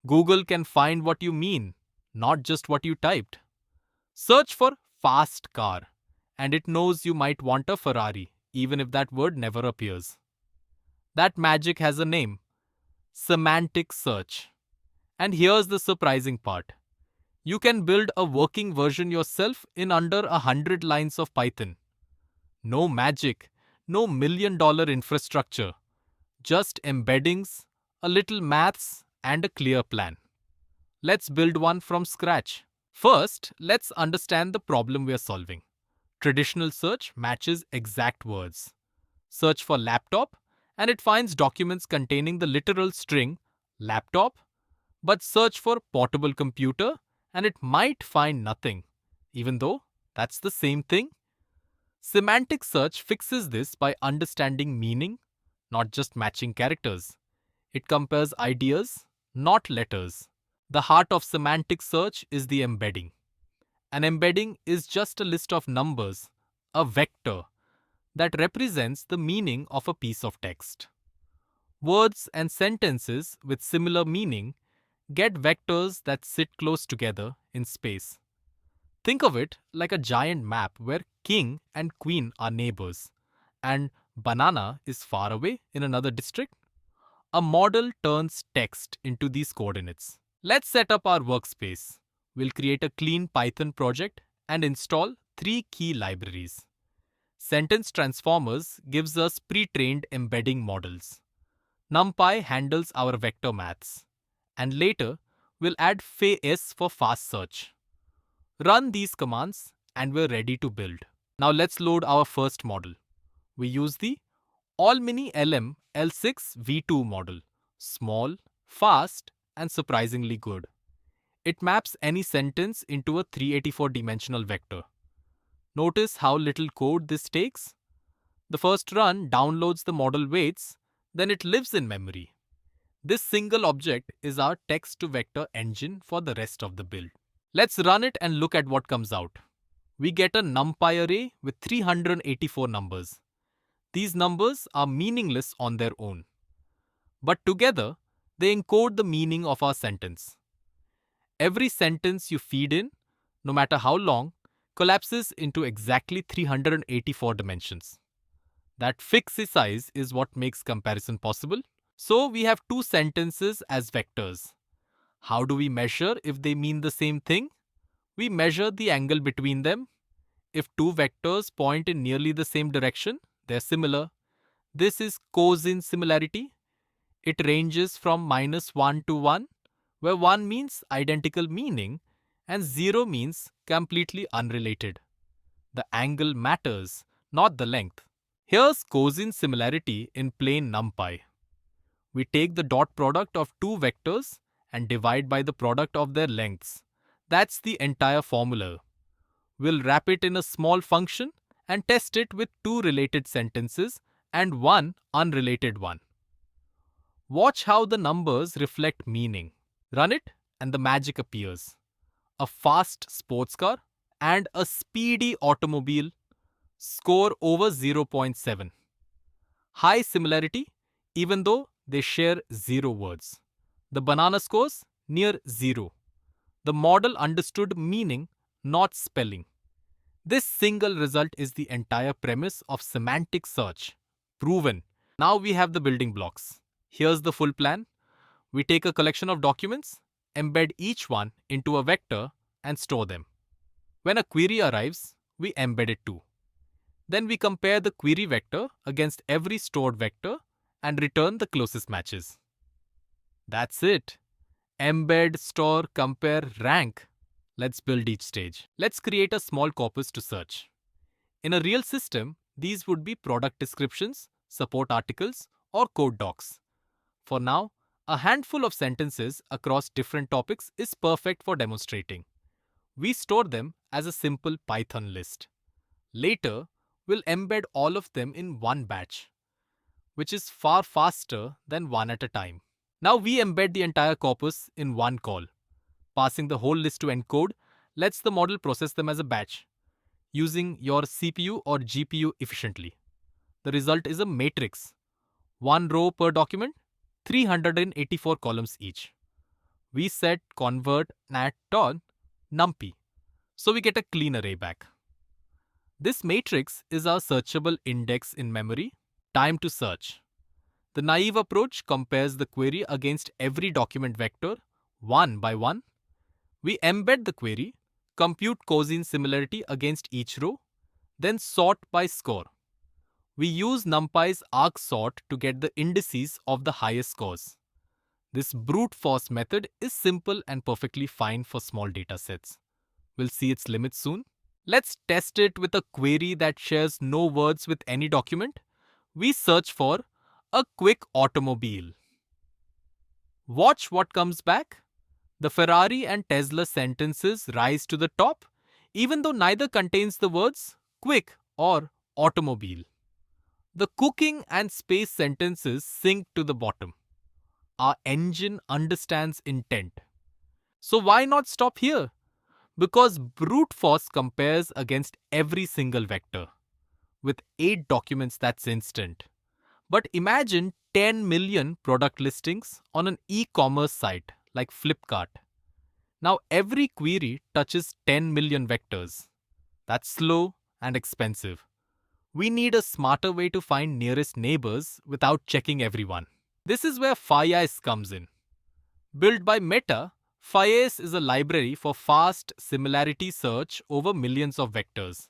Google can find what you mean, not just what you typed. Search for fast car, and it knows you might want a Ferrari, even if that word never appears. That magic has a name: semantic search. And here's the surprising part. You can build a working version yourself in under 100 lines of Python. No magic, no million-dollar infrastructure, just embeddings, a little maths, and a clear plan. Let's build one from scratch. First, let's understand the problem we are solving. Traditional search matches exact words. Search for laptop, and it finds documents containing the literal string laptop, but search for portable computer, and it might find nothing, even though that's the same thing. Semantic search fixes this by understanding meaning, not just matching characters. It compares ideas, not letters. The heart of semantic search is the embedding. An embedding is just a list of numbers, a vector, that represents the meaning of a piece of text. Words and sentences with similar meaning get vectors that sit close together in space. Think of it like a giant map where king and queen are neighbors, and banana is far away in another district. A model turns text into these coordinates. Let's set up our workspace. We'll create a clean Python project and install 3 key libraries. Sentence Transformers gives us pre-trained embedding models. NumPy handles our vector maths. And later, we'll add FAISS for fast search. Run these commands and we're ready to build. Now let's load our first model. We use the All-Mini LM L6 V2 model. Small, fast, and surprisingly good. It maps any sentence into a 384-dimensional vector. Notice how little code this takes? The first run downloads the model weights, then it lives in memory. This single object is our text-to-vector engine for the rest of the build. Let's run it and look at what comes out. We get a NumPy array with 384 numbers. These numbers are meaningless on their own. But together, they encode the meaning of our sentence. Every sentence you feed in, no matter how long, collapses into exactly 384 dimensions. That fixed size is what makes comparison possible. So we have 2 sentences as vectors. How do we measure if they mean the same thing? We measure the angle between them. If 2 vectors point in nearly the same direction, they're similar. This is Cosine similarity. It ranges from -1 to 1, where 1 means identical meaning and 0 means completely unrelated. The angle matters, not the length. Here's Cosine similarity in plain NumPy. We take the dot product of 2 vectors and divide by the product of their lengths. That's the entire formula. We'll wrap it in a small function and test it with 2 related sentences and 1 unrelated one. Watch how the numbers reflect meaning. Run it and the magic appears. A fast sports car and a speedy automobile score over 0.7. High similarity, even though they share 0 words. The banana scores near 0. The model understood meaning, not spelling. This single result is the entire premise of semantic search. Proven. Now we have the building blocks. Here's the full plan. We take a collection of documents, embed each one into a vector, and store them. When a query arrives, we embed it too. Then we compare the query vector against every stored vector and return the closest matches. That's it. Embed, store, compare, rank. Let's build each stage. Let's create a small corpus to search. In a real system, these would be product descriptions, support articles, or code docs. For now, a handful of sentences across different topics is perfect for demonstrating. We store them as a simple Python list. Later, we'll embed all of them in one batch, which is far faster than one at a time. Now we embed the entire corpus in one call. Passing the whole list to encode lets the model process them as a batch, using your CPU or GPU efficiently. The result is a matrix. 1 row per document, 384 columns each. we set convert nat dot numpy, so we get a clean array back. This matrix is our searchable index in memory. Time to search. The naive approach compares the query against every document vector, one by one. We embed the query, compute Cosine similarity against each row, then sort by score. We use NumPy's argsort to get the indices of the highest scores. This brute force method is simple and perfectly fine for small datasets. We'll see its limits soon. Let's test it with a query that shares no words with any document. We search for a quick automobile. Watch what comes back. The Ferrari and Tesla sentences rise to the top, even though neither contains the words quick or automobile. The cooking and space sentences sink to the bottom. Our engine understands intent. So why not stop here? Because brute force compares against every single vector. With 8 documents, that's instant. But imagine 10 million product listings on an e-commerce site like Flipkart. Now every query touches 10 million vectors. That's slow and expensive. We need a smarter way to find nearest neighbors without checking everyone. This is where FAISS comes in. Built by Meta, FAISS is a library for fast similarity search over millions of vectors.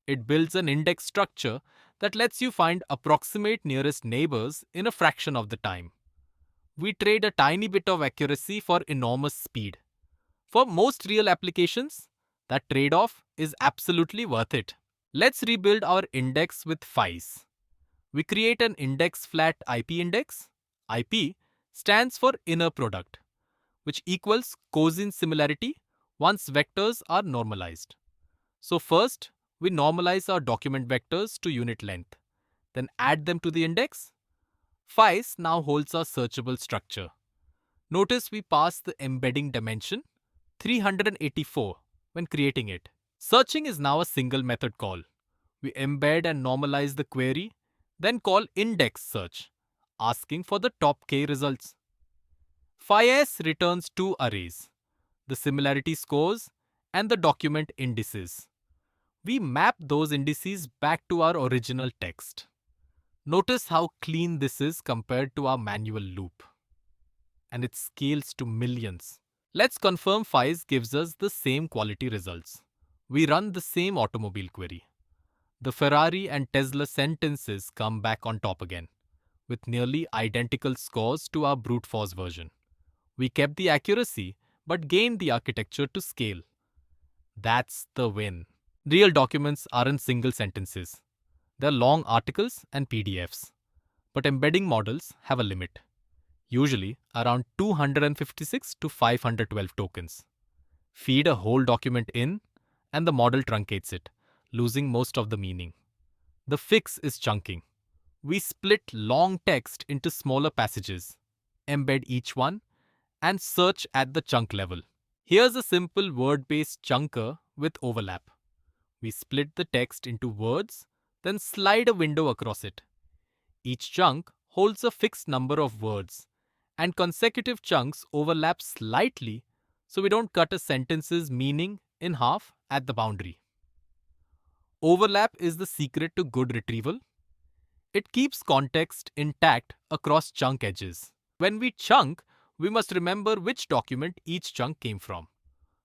It builds an index structure that lets you find approximate nearest neighbors in a fraction of the time. We trade a tiny bit of accuracy for enormous speed. For most real applications, that trade-off is absolutely worth it. Let's rebuild our index with FAISS. We create an index flat IP index. IP stands for inner product, which equals Cosine similarity once vectors are normalized. So first, we normalize our document vectors to unit length, then add them to the index. FAISS now holds our searchable structure. Notice we pass the embedding dimension 384 when creating it. Searching is now a single method call. We embed and normalize the query, then call index search, asking for the top k results. FAISS returns 2 arrays, the similarity scores and the document indices. We map those indices back to our original text. Notice how clean this is compared to our manual loop. And it scales to millions. Let's confirm FAISS gives us the same quality results. We run the same automobile query. The Ferrari and Tesla sentences come back on top again, with nearly identical scores to our brute force version. We kept the accuracy, but gained the architecture to scale. That's the win. Real documents aren't single sentences. They're long articles and PDFs. But embedding models have a limit, usually around 256 to 512 tokens. Feed a whole document in, and the model truncates it, losing most of the meaning. The fix is chunking. We split long text into smaller passages, embed each one, and search at the chunk level. Here's a simple word-based chunker with overlap. We split the text into words, then slide a window across it. Each chunk holds a fixed number of words, and consecutive chunks overlap slightly so we don't cut a sentence's meaning in half at the boundary. Overlap is the secret to good retrieval. It keeps context intact across chunk edges. When we chunk, we must remember which document each chunk came from.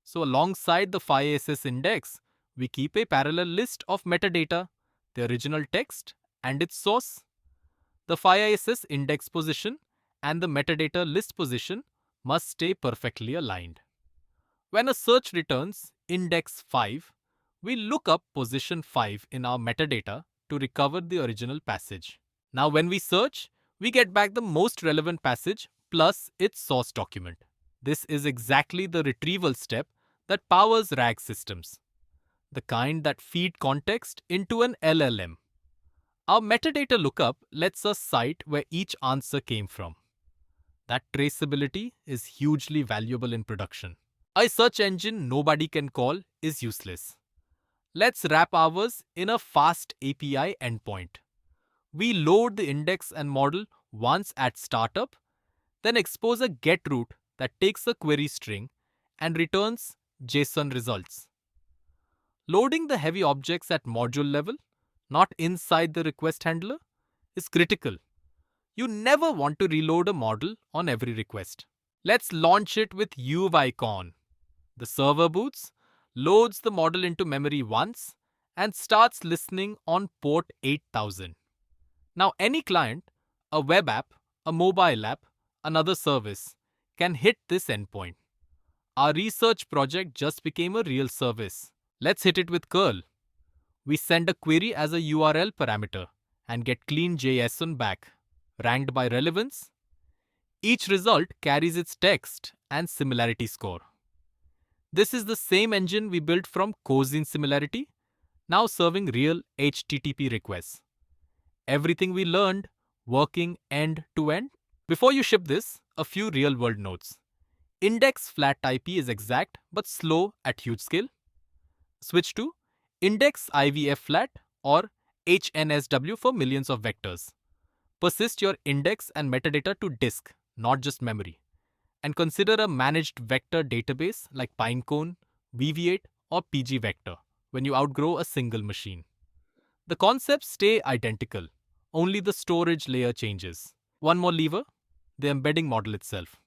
So alongside the FAISS index, we keep a parallel list of metadata, the original text and its source. The FAISS index position and the metadata list position must stay perfectly aligned. When a search returns index 5, we look up position 5 in our metadata to recover the original passage. Now when we search, we get back the most relevant passage plus its source document. This is exactly the retrieval step that powers RAG systems, the kind that feed context into an LLM. Our metadata lookup lets us cite where each answer came from. That traceability is hugely valuable in production. A search engine nobody can call is useless. Let's wrap ours in a FastAPI endpoint. We load the index and model once at startup, then expose a get route that takes a query string and returns JSON results. Loading the heavy objects at module level, not inside the request handler, is critical. You never want to reload a model on every request. Let's launch it with UICon. The server boots, loads the model into memory once, and starts listening on port 8000. Now any client, a web app, a mobile app, another service, can hit this endpoint. Our research project just became a real service. Let's hit it with curl. We send a query as a URL parameter and get clean JSON back, ranked by relevance. Each result carries its text and similarity score. This is the same engine we built from Cosine similarity, now serving real HTTP requests. Everything we learned working end to end. Before you ship this, a few real world notes. Index flat IP is exact but slow at huge scale. Switch to index IVF flat or HNSW for millions of vectors. Persist your index and metadata to disk, not just memory. And consider a managed vector database like Pinecone, VV8 or pgvector when you outgrow a single machine. The concepts stay identical, only the storage layer changes. One more lever, the embedding model itself.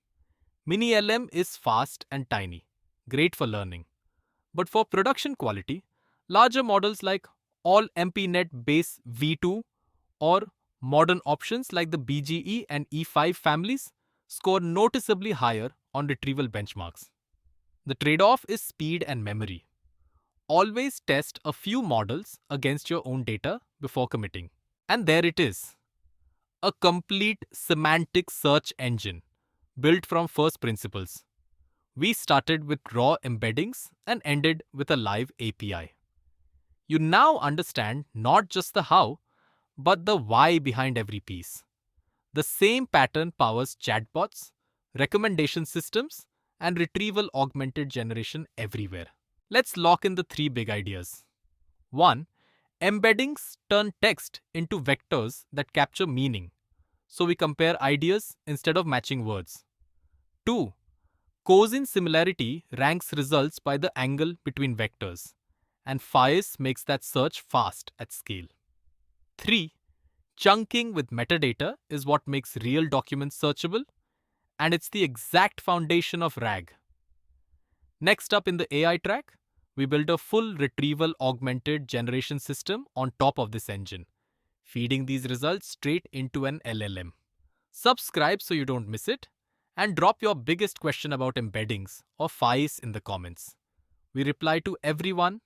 Mini-LM is fast and tiny, great for learning. But for production quality, larger models like all-MPNet base V2 or modern options like the BGE and E5 families score noticeably higher on retrieval benchmarks. The trade-off is speed and memory. Always test a few models against your own data before committing. And there it is. A complete semantic search engine built from first principles. We started with raw embeddings and ended with a live API. You now understand not just the how, but the why behind every piece. The same pattern powers chatbots, recommendation systems, and retrieval augmented generation everywhere. Let's lock in the three big ideas. 1. Embeddings turn text into vectors that capture meaning, so we compare ideas instead of matching words. 2. Cosine similarity ranks results by the angle between vectors, and FAISS makes that search fast at scale. 3. Chunking with metadata is what makes real documents searchable, and it's the exact foundation of RAG. Next up in the AI track, we build a full retrieval augmented generation system on top of this engine, feeding these results straight into an LLM. Subscribe so you don't miss it, and drop your biggest question about embeddings or FAISS in the comments. We reply to everyone